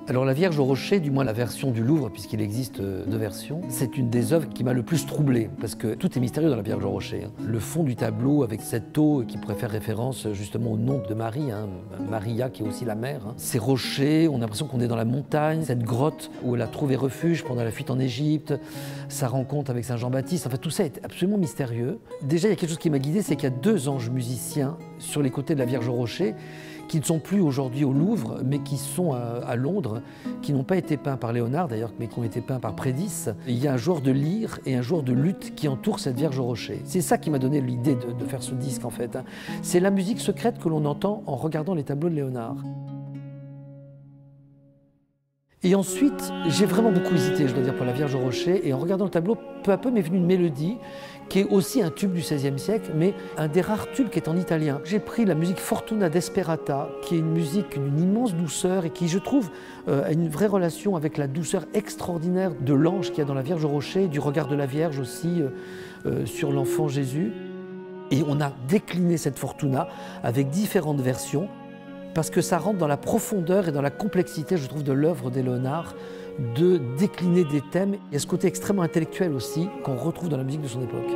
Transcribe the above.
Alors la Vierge au rocher, du moins la version du Louvre, puisqu'il existe deux versions, c'est une des œuvres qui m'a le plus troublé, parce que tout est mystérieux dans la Vierge au rocher. Le fond du tableau avec cette eau qui pourrait faire référence justement au nom de Marie, Maria qui est aussi la mère. Ces rochers, on a l'impression qu'on est dans la montagne, cette grotte où elle a trouvé refuge pendant la fuite en Égypte, sa rencontre avec Saint Jean-Baptiste, enfin tout ça est absolument mystérieux. Déjà il y a quelque chose qui m'a guidé, c'est qu'il y a deux anges musiciens sur les côtés de la Vierge au rocher, qui ne sont plus aujourd'hui au Louvre, mais qui sont à Londres, qui n'ont pas été peints par Léonard d'ailleurs, mais qui ont été peints par Prédis. Il y a un joueur de lyre et un joueur de luth qui entourent cette Vierge au rocher. C'est ça qui m'a donné l'idée de faire ce disque en fait. C'est la musique secrète que l'on entend en regardant les tableaux de Léonard. Et ensuite, j'ai vraiment beaucoup hésité, je dois dire, pour la Vierge au rocher. Et en regardant le tableau, peu à peu m'est venue une mélodie qui est aussi un tube du XVIe siècle, mais un des rares tubes qui est en italien. J'ai pris la musique Fortuna Desperata, qui est une musique d'une immense douceur et qui, je trouve, a une vraie relation avec la douceur extraordinaire de l'ange qu'il y a dans la Vierge au rocher, du regard de la Vierge aussi sur l'enfant Jésus. Et on a décliné cette Fortuna avec différentes versions, parce que ça rentre dans la profondeur et dans la complexité, je trouve, de l'œuvre de Léonard, de décliner des thèmes. Il y a ce côté extrêmement intellectuel aussi qu'on retrouve dans la musique de son époque.